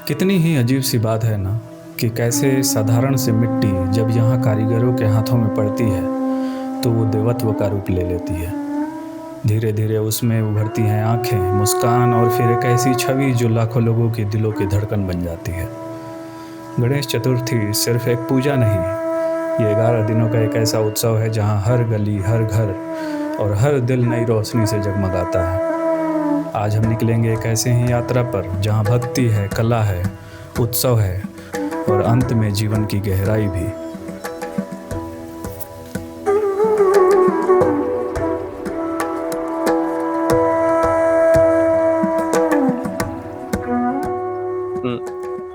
कितनी ही अजीब सी बात है ना कि कैसे साधारण सी मिट्टी जब यहाँ कारीगरों के हाथों में पड़ती है तो वो देवत्व का रूप ले लेती है। धीरे धीरे उसमें उभरती हैं आंखें, मुस्कान और फिर एक ऐसी छवि जो लाखों लोगों के दिलों की धड़कन बन जाती है। गणेश चतुर्थी सिर्फ एक पूजा नहीं, ये 11 दिनों का एक ऐसा उत्सव है जहाँ हर गली, हर घर और हर दिल नई रोशनी से जगमगाता है। आज हम निकलेंगे एक ऐसे ही यात्रा पर जहाँ भक्ति है, कला है, उत्सव है और अंत में जीवन की गहराई भी।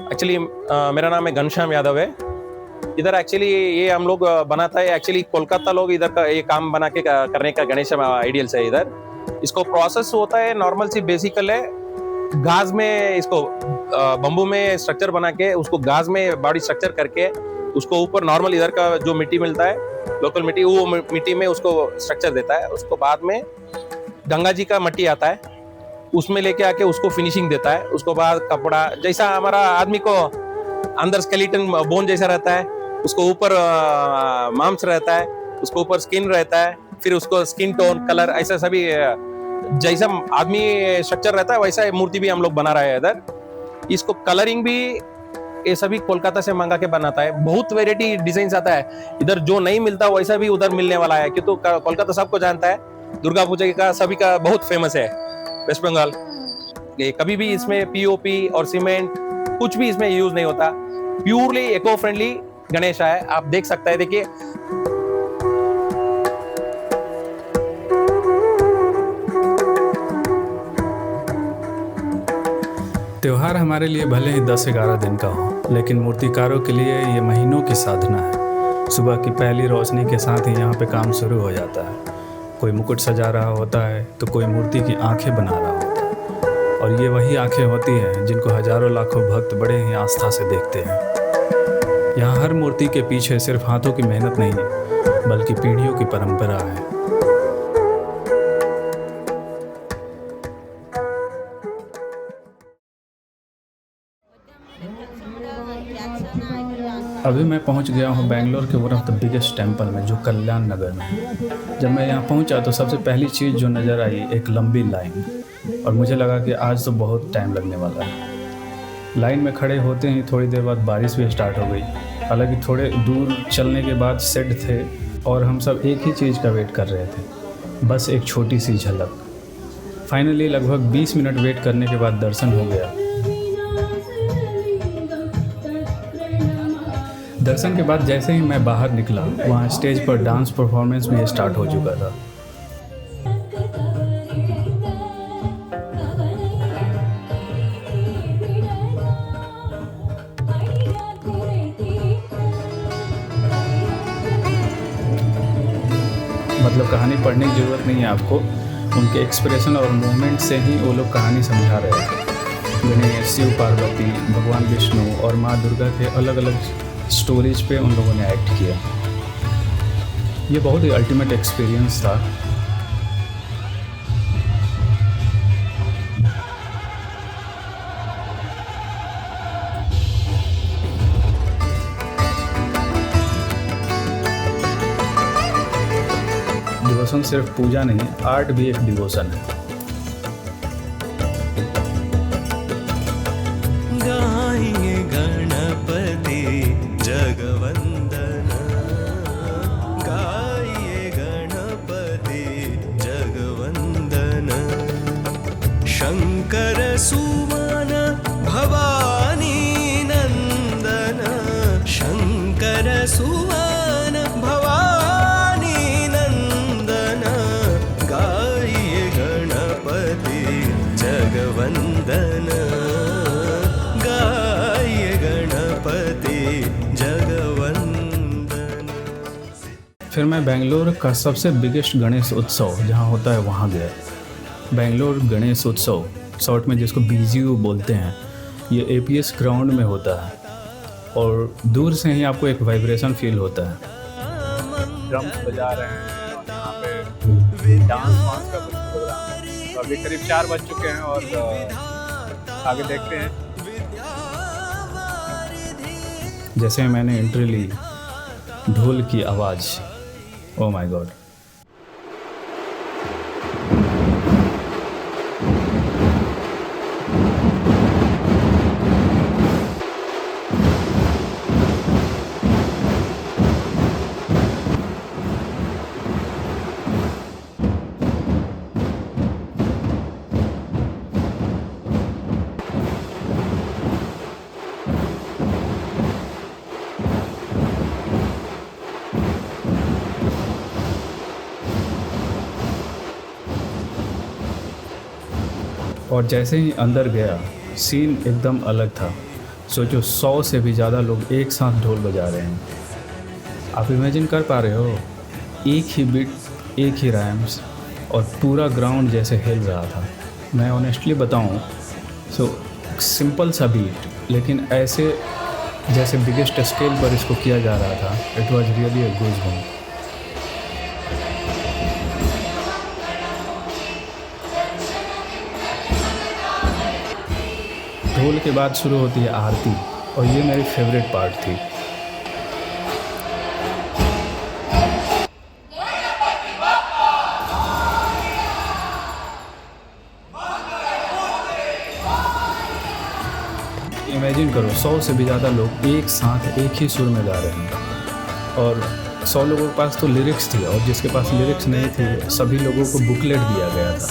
एक्चुअली मेरा नाम है घनश्याम यादव है। इधर एक्चुअली ये हम लोग बनाता है। एक्चुअली कोलकाता लोग इधर का ये काम बना के करने का गणेश आइडियल्स है। इधर इसको प्रोसेस होता है नॉर्मल सी बेसिकल है। गाज में इसको बम्बू में स्ट्रक्चर बना के उसको गाज में बॉडी स्ट्रक्चर करके उसको ऊपर नॉर्मल इधर का जो मिट्टी मिलता है लोकल मिट्टी, वो मिट्टी में उसको स्ट्रक्चर देता है। उसको बाद में गंगा जी का मिट्टी आता है, उसमें लेके आके उसको फिनिशिंग देता है। उसको बाद कपड़ा जैसा हमारा आदमी को अंदर स्केलेटन बोन जैसा रहता है, उसको ऊपर मांस रहता है, उसको ऊपर स्किन रहता है, फिर उसको स्किन टोन कलर ऐसा सभी जैसा आदमी स्ट्रक्चर रहता है वैसा मूर्ति भी हम लोग बना रहे हैं इधर। इसको कलरिंग भी ये सभी कोलकाता से मंगा के बनाता है। बहुत वेराइटी डिजाइन आता है इधर, जो नहीं मिलता वैसा भी उधर मिलने वाला है। क्योंकि कोलकाता सबको जानता है, दुर्गा पूजा का सभी का बहुत फेमस है वेस्ट बंगाल। ये कभी भी इसमें पीओपी और सीमेंट कुछ भी इसमें यूज नहीं होता। प्योरली इको फ्रेंडली गणेश है। आप देख सकते हैं, देखिए त्योहार हमारे लिए भले ही 10-11 दिन का हो, लेकिन मूर्तिकारों के लिए ये महीनों की साधना है। सुबह की पहली रोशनी के साथ ही यहाँ पे काम शुरू हो जाता है। कोई मुकुट सजा रहा होता है तो कोई मूर्ति की आंखें बना रहा होता है, और ये वही आंखें होती हैं जिनको हजारों लाखों भक्त बड़े ही आस्था से देखते हैं। यहाँ हर मूर्ति के पीछे सिर्फ हाथों की मेहनत नहीं है, बल्कि पीढ़ियों की परंपरा है। अभी मैं पहुंच गया हूं बेंगलोर के one of the biggest temple में, जो कल्याण नगर में है। जब मैं यहां पहुंचा तो सबसे पहली चीज़ जो नज़र आई एक लंबी लाइन, और मुझे लगा कि आज तो बहुत टाइम लगने वाला है। लाइन में खड़े होते ही थोड़ी देर बाद बारिश भी स्टार्ट हो गई। हालांकि थोड़े दूर चलने के बाद शेड थे और हम सब एक ही चीज़ का वेट कर रहे थे, बस एक छोटी सी झलक। फाइनली लगभग 20 मिनट वेट करने के बाद दर्शन हो गया। दर्शन के बाद जैसे ही मैं बाहर निकला, वहाँ स्टेज पर डांस परफॉर्मेंस भी स्टार्ट हो चुका था। मतलब कहानी पढ़ने की ज़रूरत नहीं है आपको, उनके एक्सप्रेशन और मूवमेंट से ही वो लोग कहानी समझा रहे थे। गणेश, शिव पार्वती, भगवान विष्णु और माँ दुर्गा के अलग अलग स्टोरीज पे उन लोगों ने एक्ट किया। ये बहुत ही अल्टीमेट एक्सपीरियंस था। डिवोशन सिर्फ पूजा नहीं, आर्ट भी एक डिवोशन है। जगवंदन गाइए गणपति जगवंदन, शंकर सुमन भवानी नंदन, शंकर सुमन भवानी नंदन, गाइए गणपति जगवंदन, गाइए गणपति जगवंदन। फिर मैं बेंगलोर का सबसे बिगेस्ट गणेश उत्सव जहाँ होता है वहाँ गया। बेंगलोर गणेश उत्सव, शॉर्ट में जिसको बीजीयू बोलते हैं, ये एपीएस ग्राउंड में होता है और दूर से ही आपको एक वाइब्रेशन फील होता है। ड्रम्स बजा रहे हैं और यहाँ पे डांस वांस का कुछ प्रोग्राम है। तो अभी करीब 4 बज चुके हैं और आगे देखते हैं। जैसे ही मैंने एंट्री ली, ढोल की आवाज़, ओ माय गॉड। और जैसे ही अंदर गया, सीन एकदम अलग था। सोचो 100 से भी ज़्यादा लोग एक साथ ढोल बजा रहे हैं। आप इमेजिन कर पा रहे हो, एक ही बीट, एक ही राइम्स, और पूरा ग्राउंड जैसे हिल रहा था। मैं ऑनेस्टली बताऊं, सिंपल सा बीट, लेकिन ऐसे जैसे बिगेस्ट स्केल पर इसको किया जा रहा था। It was really a goosebump. ढोल के बाद शुरू होती है आरती, और ये मेरी फेवरेट पार्ट थी। इमेजिन करो, 100 से भी ज़्यादा लोग एक साथ एक ही सुर में गा रहे हैं, और 100 लोगों के पास तो लिरिक्स थी, और जिसके पास लिरिक्स नहीं थी सभी लोगों को बुकलेट दिया गया था,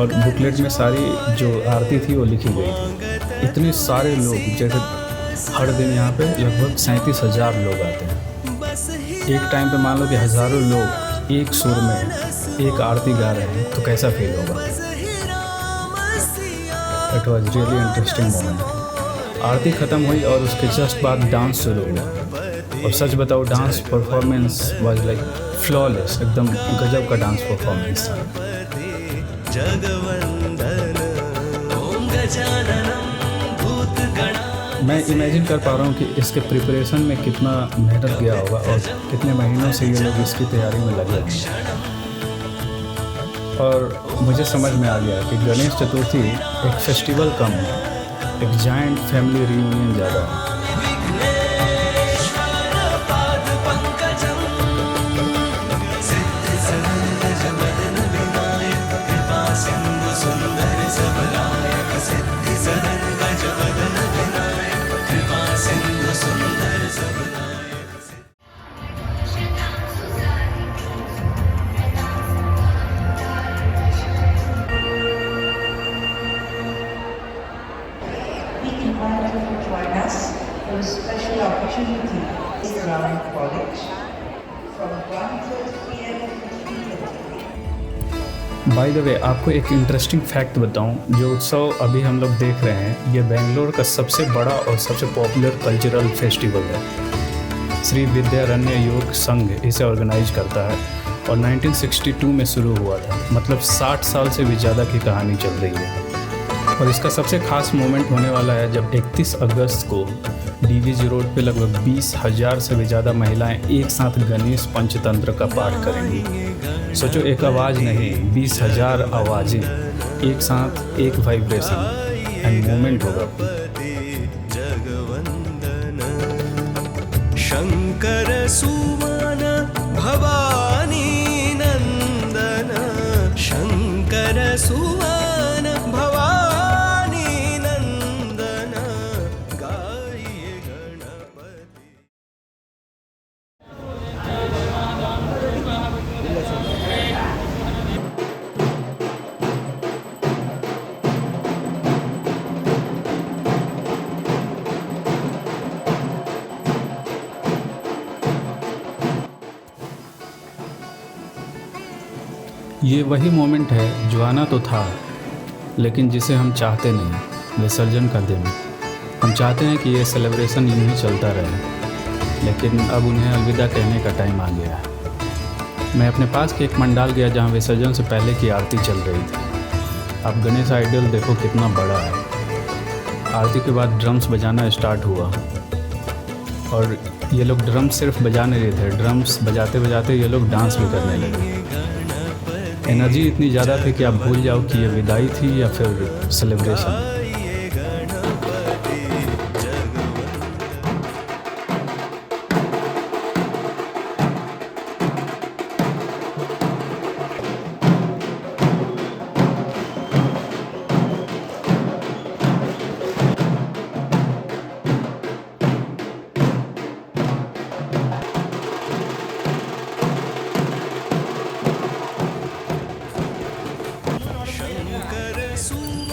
और बुकलेट में सारी जो आरती थी वो लिखी गई थी। इतने सारे लोग, जैसे हर दिन यहाँ पे लगभग 37,000 लोग आते हैं। एक टाइम पे मान लो कि हज़ारों लोग एक सुर में एक आरती गा रहे हैं, तो कैसा फील होगा। It was really interesting moment. आरती ख़त्म हुई और उसके जस्ट बाद डांस शुरू हुआ, और सच बताओ, dance performance was like flawless, एकदम गजब का डांस परफॉर्मेंस था। मैं इमेजिन कर पा रहा हूँ कि इसके प्रिपरेशन में कितना मेहनत किया होगा, और कितने महीनों से ये लोग इसकी तैयारी में लगे होंगे। और मुझे समझ में आ गया कि गणेश चतुर्थी एक फेस्टिवल कम है, एक जाइंट फैमिली रियूनियन ज़्यादा है। For a special opportunity is Brown College from 1:30 p.m. to 3:30. By the way, आपको एक इंटरेस्टिंग फैक्ट बताऊं, जो उत्सव अभी हम लोग देख रहे हैं, ये बेंगलोर का सबसे बड़ा और सबसे पॉपुलर कल्चरल फेस्टिवल है। श्री विद्यारण्य योग संघ इसे ऑर्गेनाइज करता है, और 1962 में शुरू हुआ था। मतलब 60 साल से भी ज़्यादा की कहानी चल रही है। और इसका सबसे खास मोमेंट होने वाला है जब 31 अगस्त को डीवीजी रोड पे लगभग 20,000 से भी ज़्यादा महिलाएं एक साथ गणेश पंचतंत्र का पाठ करेंगी। सोचो, एक आवाज़ नहीं, 20,000 आवाज़ें एक साथ, एक वाइब्रेशन एंड मोमेंट होगा। शंकर सुवन भवानी नंदन, शंकर सुवन भवानी नंदन, गाइए गणपति। ये वही मोमेंट है जो आना तो था, लेकिन जिसे हम चाहते नहीं, विसर्जन का दिन। हम चाहते हैं कि ये सेलिब्रेशन यूं ही चलता रहे, लेकिन अब उन्हें अलविदा कहने का टाइम आ गया है। मैं अपने पास के एक मंडाल गया जहाँ विसर्जन से पहले की आरती चल रही थी। अब गणेश आइडल देखो कितना बड़ा है। आरती के बाद ड्रम्स बजाना स्टार्ट हुआ, और ये लोग ड्रम्स सिर्फ बजा नहीं रहे थे, ड्रम्स बजाते बजाते ये लोग डांस भी करने लगे। एनर्जी इतनी ज़्यादा थी कि आप भूल जाओ कि ये विदाई थी या फिर सेलिब्रेशन।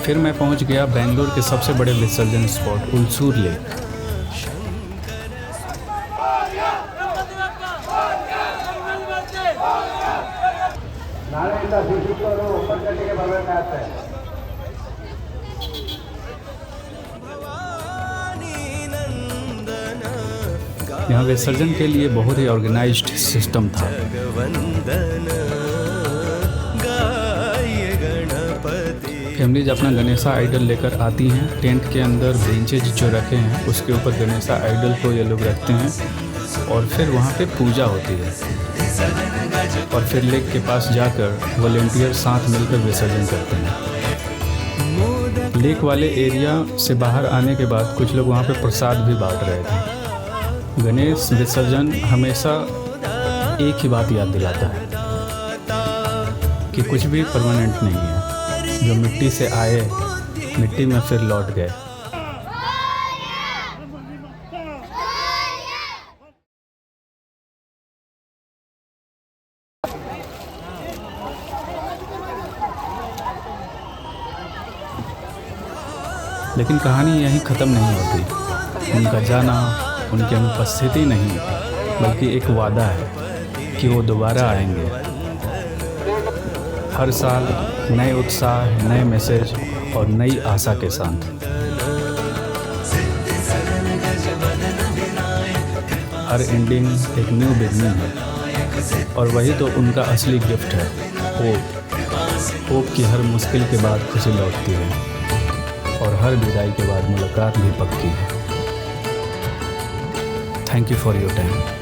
फिर मैं पहुंच गया बेंगलोर के सबसे बड़े विसर्जन स्पॉट उलसूर लेक। यहाँ विसर्जन के लिए बहुत ही ऑर्गेनाइज्ड सिस्टम था। फैमिलीज अपना गणेशा आइडल लेकर आती हैं। टेंट के अंदर बेंचेज जो रखे हैं उसके ऊपर गणेशा आइडल को ये लोग रखते हैं और फिर वहाँ पे पूजा होती है और फिर लेक के पास जाकर वॉलेंटियर साथ मिलकर विसर्जन करते हैं। लेक वाले एरिया से बाहर आने के बाद कुछ लोग वहाँ पे प्रसाद भी बांट रहे थे। गणेश विसर्जन हमेशा एक ही बात याद दिलाता है कि कुछ भी परमानेंट नहीं है। जो मिट्टी से आए मिट्टी में फिर लौट गए। लेकिन कहानी यहीं ख़त्म नहीं होती। उनका जाना उनकी अनुपस्थिति नहीं बल्कि एक वादा है कि वो दोबारा आएंगे। हर साल नए उत्साह, नए मैसेज और नई आशा के साथ। हर एंडिंग एक न्यू बिगनिंग है और वही तो उनका असली गिफ्ट है। होप की हर मुश्किल के बाद खुशी लौटती है और हर विदाई के बाद मुलाकात भी पक्की है। Thank you for your time.